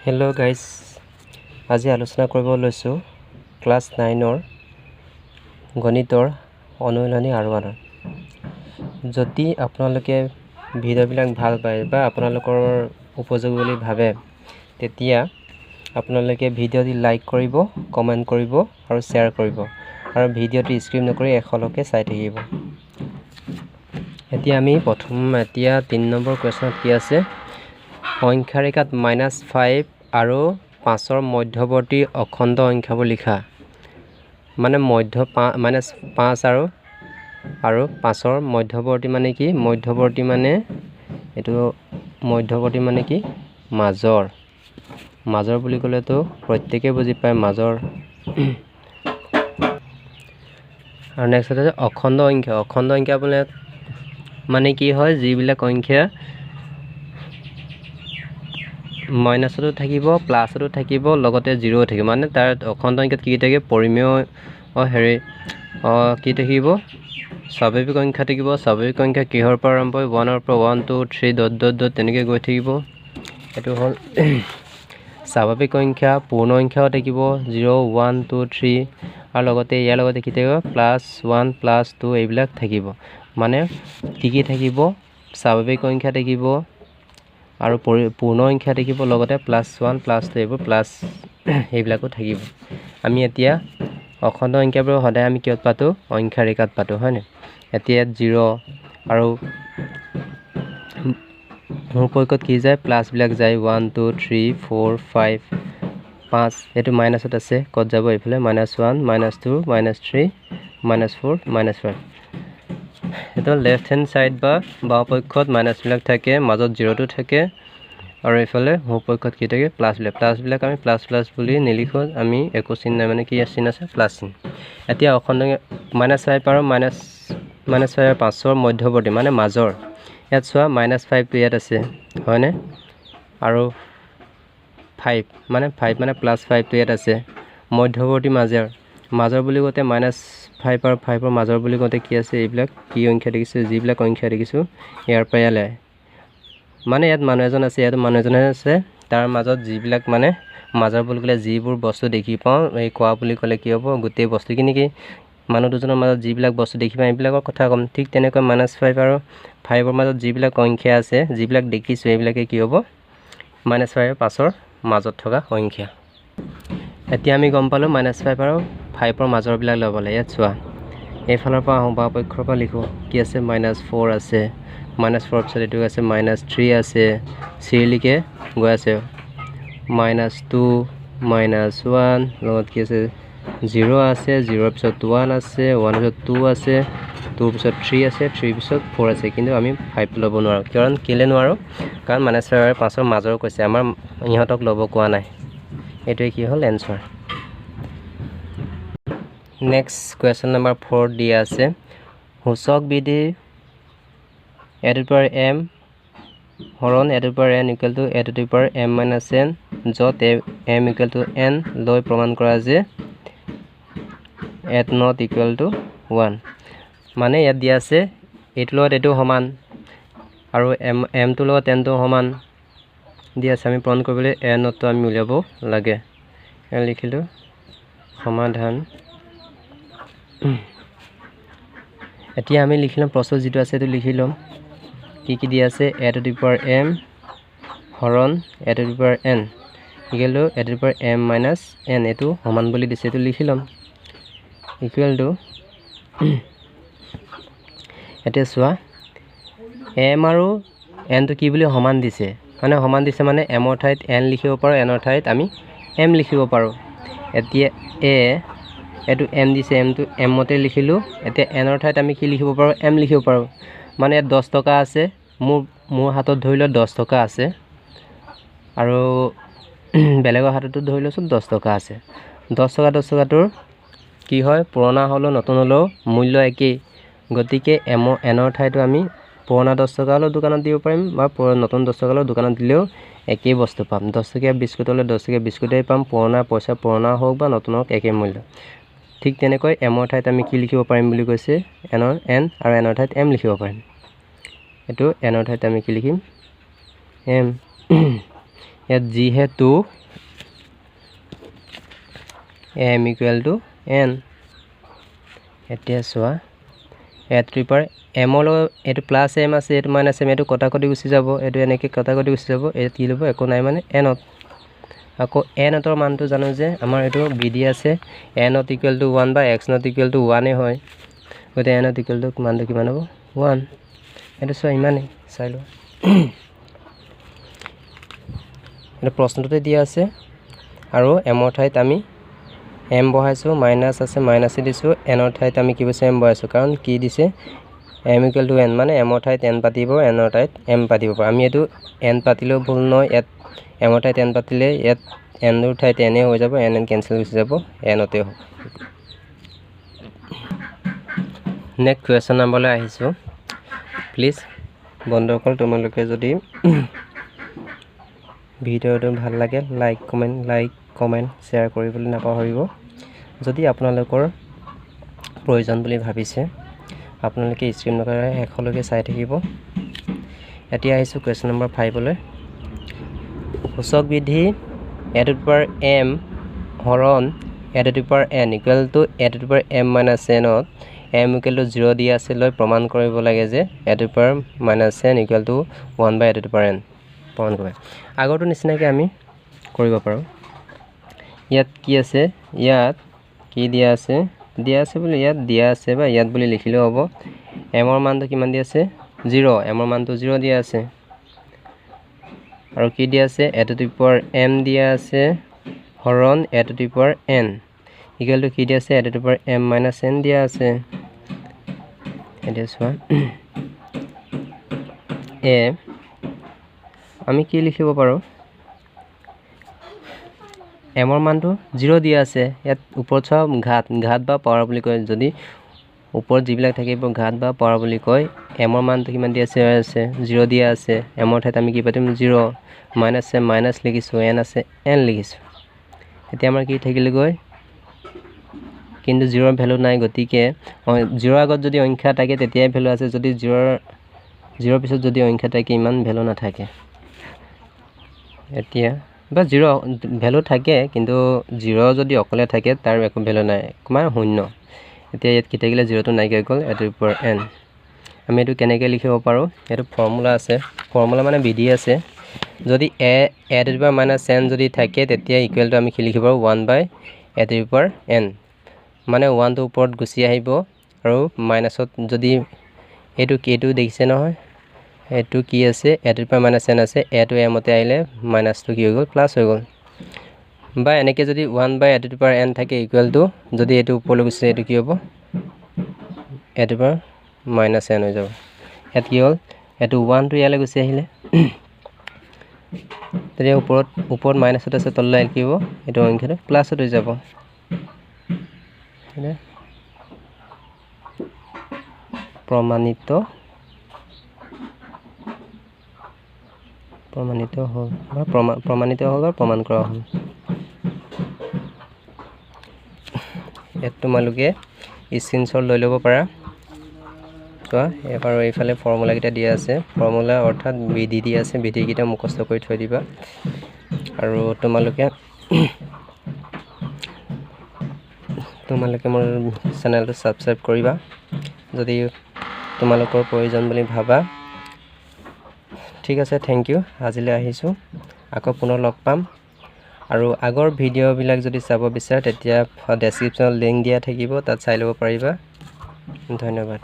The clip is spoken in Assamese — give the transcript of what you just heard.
Hello guys, আজি আলোচনা কৰিব লৈছো ক্লাস 9 গণিতৰ অনুশীলনী আৰু আনৰ। যদি আপোনালোকে ভিডিঅ'বিলাক ভাল পায় বা আপোনালোকৰ উপযোগী বুলি ভাবে তেতিয়া আপোনালোকে ভিডিঅ'টি লাইক কৰিব, কমেন্ট কৰিব আৰু শ্বেয়াৰ কৰিব আৰু ভিডিঅ'টি স্কিপ নকৰি এখলকে চাই থাকিব। এতিয়া আমি প্ৰথম 3 নম্বৰ কোৱেশ্যনত কি আছে সংখ্যা ৰেখাত -5 আৰু 5ৰ মধ্যৱৰ্তী অখণ্ড সংখ্যাবোৰ লিখা। মানে -5 আৰু 5ৰ মধ্যৱৰ্তী মানে কি? মধ্যৱৰ্তী মানে এটো মধ্যৱৰ্তী মানে কি? মাজৰ। মাজৰ বুলি ক'লেতো প্ৰত্যেককে বুজি পায় মাজৰ। আৰু নেক্সট আছে অখণ্ড সংখ্যা। অখণ্ড সংখ্যা মানে কি হয়? যিবিলাক সংখ্যা মাইনাসতো থাকিব, প্লাসতো থাকিব, লগতে জিৰো থাকিব। মানে তাৰ অখণ্ড সংখ্যাত কি থাকে? পৰিমেয় কি থাকিব? স্বাভাৱিক সংখ্যা থাকিব। স্বাভাৱিক সংখ্যা কিহৰ পৰা আৰম্ভ হয়? 1ৰ পৰা 1 2 3 ... তেনেকৈ গৈ থাকিব। এটো হ'ল স্বাভাৱিক সংখ্যা। পূৰ্ণ সংখ্যাও থাকিব 0 1 2 3 আৰু লগতে ইয়াৰ লগতে কি থাকিব? +1 +2 এইবিলাক থাকিব। মানে কি থাকিব? স্বাভাৱিক সংখ্যা থাকিব আৰু পূৰ্ণ সংখ্যা থাকিব, লগতে +1 +2 এইবোৰ প্লাস এইবিলাকো থাকিব। আমি এতিয়া অখণ্ড সংখ্যাবোৰ সদায় আমি কিহত পাতো? সংখ্যা ৰেখাত পাতো, হয় না? এতিয়া 0 আৰু পক্ষত কি যায়? প্লাস বিলাক যায় 1 2 3 4 5 5 এটো মাইনাসত আছে, কত যাব? এইফালে -1 -2 -3 -4 -5। এটা লেফট হ্যান্ড সাইড বা বাও পক্ষত মাইনাস বিলাক থাকে, মাজত 0 টো থাকে আৰু এইফালে সোঁ পক্ষত কি থাকে? প্লাস বিলাক আমি প্লাস বুলি নিলিখো, আমি একো চিহ্ন নাই, মানে কি চিহ্ন আছে? প্লাস চিহ্ন। এতিয়া অখণ্ড -5 আৰু -5 আৰু 5ৰ মধ্যৱৰ্তী মানে মাজৰ। ইয়াত চোৱা -5 টো ইয়াত আছে, হয়নে? আৰু 5 মানে +5 টো ইয়াত আছে। মধ্যৱৰ্তী মাজৰ বুলি কওঁতে -5 আৰু 5ৰ মাজৰ বুলি কওঁতে কি আছে? এইবিলাক কি সংখ্যা দেখিছো? যিবিলাক সংখ্যা দেখিছো ইয়াৰ পৰা ইয়ালৈ। মানে ইয়াত মানুহ এজন আছে, ইয়াত মানুহ এজন আছে, তাৰ মাজত যিবিলাক মানে মাজৰ বুলি ক'লে যিবোৰ বস্তু দেখি পাওঁ, এই কোৱা বুলি ক'লে কি হ'ব? গোটেই বস্তু কি মানুহ দুজনৰ মাজত যিবিলাক বস্তু দেখি পাওঁ এইবিলাকৰ কথা ক'ম। ঠিক তেনেকৈ -5 আৰু 5ৰ মাজত যিবিলাক সংখ্যা আছে, যিবিলাক দেখিছো এইবিলাকে কি হ'ব? -5 আৰু 5ৰ মাজত থকা সংখ্যা। এতিয়া আমি গম পালো -5 আৰু 5ৰ মাজৰবিলাক ল'ব লাগে। ইয়াত চোৱা এইফালৰ পৰা আহোঁ, বাও পক্ষৰ পৰা লিখো। কি আছে? -4 আছে, -4 পিছত এইটো আছে -3 আছে, চিৰিলিকে গৈ আছে -2 -1 লগত কি আছে? 0 আছে, 0 পিছত 1 আছে, 1 পিছত 2 আছে, 2 পিছত 3 আছে, 3 পিছত 4 আছে। কিন্তু আমি 5 ল'ব নোৱাৰো। কাৰণ কেলে নোৱাৰো? কাৰণ -5 আৰু 5ৰ মাজৰ কৈছে, আমাৰ ইহঁতক ল'ব কোৱা নাই। এটোৱে কি হ'ল? এনসাৰ। নেক্সট কুৱেশ্যন নম্বৰ 4 দিয়া আছে সূচক বিধি a⁴m হৰণ a⁴n = a⁴m-n, য'ত m = n লৈ প্ৰমাণ কৰা যে @= 1। মানে ইয়াত দিয়া আছে এইটোৰ লগত এইটো সমান আৰু m টোৰ লগত n টো সমান দিয়া আছে। আমি প্ৰমাণ কৰিবলৈ n টো আমি উলিয়াব লাগে। লিখিলো সমাধান। এতিয়া আমি লিখিলাম প্ৰশ্ন যিটো আছে এইটো লিখি লম। কি দিয়া আছে? a⁴m হৰণ a⁴n = a⁴m-n, এইটো সমান বুলি দিছে, এইটো লিখি লম। এতিয়া চোৱা m আৰু n টো কি বুলি সমান দিছে? মানে m ৰ ঠাইত n লিখিব পাৰো, n ৰ ঠাইত আমি m লিখিব পাৰো। এতিয়া এইটো m দিছে, m টো m মতে লিখিলো। এতিয়া n ৰ ঠাইত আমি কি লিখিব পাৰো? m লিখিব পাৰো। মানে ইয়াত 10 টকা আছে, মোৰ হাতত ধৰি লোৱা 10 টকা আছে আৰু বেলেগৰ হাততো ধৰি লৈছো 10 টকা আছে। 10 টকাটোৰ কি হয়? পুৰণা হলেও নতুন হলেও মূল্য একেই। গতিকে n ৰ ঠাইতো আমি পুৰণা 10 টকা হলেও দোকানত দিব পাৰিম বা নতুন 10 টকা হলেও দোকানত দিলেও একেই বস্তু পাম। 10 টকীয়া বিস্কুট হলে 10 টকীয়া বিস্কুটেই পাম, পুৰণা পইচা পুৰণা হওক বা নতুন হওক একেই মূল্য। ঠিক তেনেকৈ m ৰ ঠাইত আমি কি লিখিব পাৰিম বুলি কৈছে? n আৰু n ৰ ঠাইত m লিখিব পাৰিম। এইটো n ৰ ঠাইত আমি কি লিখিম? m। ইয়াত যিহেতু m ইকুৱেল টু n এতিয়া চোৱা a to the power m ৰ লগত এইটো প্লাছ m আছে এইটো মাইনাছ m এইটো কটাকটি গুচি যাব এইটো এনেকৈ কটাকটি গুচি যাব এই কি ল'ব একো নাই মানে n ত আকৌ n ৰ মানটো জানো যে আমাৰ এইটো b দি আছে n ত ইকুৱেল টু 1 বা x নত ইকুৱেল টু 1 এ হয় গতিকে n ত ইকুৱেল টু মানটো কিমান হ'ব 1 এইটো চোৱা ইমানেই চাই লোৱা এইটো প্ৰশ্নটোতে দিয়া আছে আৰু m ৰ ঠাইত আমি m বহাইছো মাইনাছ আছে মাইনাছ দিছো n ৰ ঠাইত আমি কি বস্তু m বহাইছো কাৰণ কি দিছে m ইকুৱেল টু n মানে m ৰ ঠাইত n পাতিব n ৰ ঠাইত m পাতিব আমি এইটো n পাতিলেও ভুল নহয় ইয়াত m ৰ ঠাইত n পাতিলে ইয়াত n ৰ ঠাইত n হৈ যাব n কেনসেল গুচি যাব n তে হ'ব নেক্সট কুৱেশ্যন নম্বৰলৈ আহিছো প্লিজ বন্ধুসকল তোমালোকে যদি ভিডিওটো ভাল লাগে লাইক কমেন্ট শ্বেয়াৰ কৰিবলৈ নাপাহৰিব যদি আপোনালোকৰ প্ৰয়োজন বুলি ভাবিছে আপোনালোকে স্ক্ৰীনৰ শেষলৈকে চাই থাকিব এতিয়া আহিছো কুৱেশ্যন নম্বৰ 5 লৈ সূচক বিধি a to the power m হৰণ a to the power n equal to a to the power m minus n ত m ইকুৱেল টু 0 দিয়া আছে লৈ প্ৰমাণ কৰিব লাগে যে a to the power minus n equal to 1 by a to the power n প্ৰমাণ কৰিব আগৰটো নিচিনাকৈ আমি কৰিব পাৰোঁ ইয়াত কি আছে ইয়াত কি দিয়া আছে বুলি ইয়াত দিয়া আছে বা ইয়াত বুলি লিখিলেও হ'ব m ৰ মানটো কিমান দিয়া আছে 0 m ৰ মানটো 0 দিয়া আছে আৰু কি দিয়া আছে a to the power m দিয়া আছে হৰণ a to the power n equal two কি দিয়া আছে a to the power m minus n দিয়া আছে এতিয়া চোৱা আমি কি লিখিব পাৰোঁ m ৰ মানটো 0 দিয়া আছে ইয়াত ওপৰত চোৱা ঘাত বা পাৱাৰ বুলি কয় যদি ওপৰত যিবিলাক থাকিব ঘাত বা পাৱাৰ বুলি কয় m ৰ মানটো কিমান দিয়া আছে 0 দিয়া আছে m ৰ ঠাইত আমি কি পাতিম 0 মাইনাছ আছে মাইনাছ লিখিছোঁ n আছে n লিখিছোঁ এতিয়া আমাৰ কি থাকিলগৈ কিন্তু 0 ৰ ভ্যালু নাই গতিকে 0 আগত যদি সংখ্যা থাকে তেতিয়াই ভ্যালু আছে যদি 0 পিছত যদি সংখ্যা থাকে ইমান ভ্যালু নাথাকে এতিয়া বা 0 ভ্যালু থাকে কিন্তু 0 যদি অকলে থাকে তাৰ একো ভ্যালু নাই মানে শূন্য এতিয়া ইয়াত কি থাকিলে 0 টো নাইকিয়া গ'ল a to the power n আমি এটো কেনেকৈ লিখিব পাৰোঁ এটো ফৰ্মুলা আছে ফৰ্মুলা মানে বিধি আছে যদি a to the power minus n যদি থাকে তেতিয়া ইকুৱেল টু আমি কি লিখিব পাৰোঁ 1 by a to the power n মানে 1 টো ওপৰত গুচি আহিব আৰু মাইনাছত যদি এইটো দেখিছে নহয় এটো কি আছে a to the power minus n আছে a টু m তে আহিলে মাইনাছটো কি হৈ গ'ল প্লাছ হৈ গ'ল বা এনেকৈ যদি 1 by a to the power n থাকে ইকুৱেল টু যদি এইটো ওপৰলৈ গুচি এটো কি হ'ব a to the power minus n হৈ যাব ইয়াত কি হ'ল এটো 1 টো ইয়ালৈ গুচি আহিলে তেতিয়া ওপৰত মাইনাছত আছে তললৈ কি হ'ব এটো সংখ্যাটো প্লাছত হৈ যাব প্ৰমাণিত হ'ল বা প্ৰমাণ কৰা হ'ল ইয়াত তোমালোকে স্ক্ৰীনশ্বট লৈ ল'ব পাৰা চোৱা এবাৰ এইফালে ফৰ্মুলা কেইটা দিয়া আছে ফৰ্মুলা অৰ্থাৎ বিধি দিয়া আছে বিধি কেইটা মুখস্থ কৰি থৈ দিবা আৰু তোমালোকে মোৰ চেনেলটো সাবস্ক্ৰাইব কৰিবা যদি তোমালোকৰ প্ৰয়োজন বুলি ভাবা ঠিক আছে থ্যাংক ইউ আজিলৈ আহিছো আকৌ পুনৰ লগ পাম আৰু আগৰ ভিডিঅ'বিলাক যদি চাব বিচাৰা তেতিয়া ডেসক্ৰিপচনত লিংক দিয়া থাকিব তাত চাই ল'ব পাৰিবা ধন্যবাদ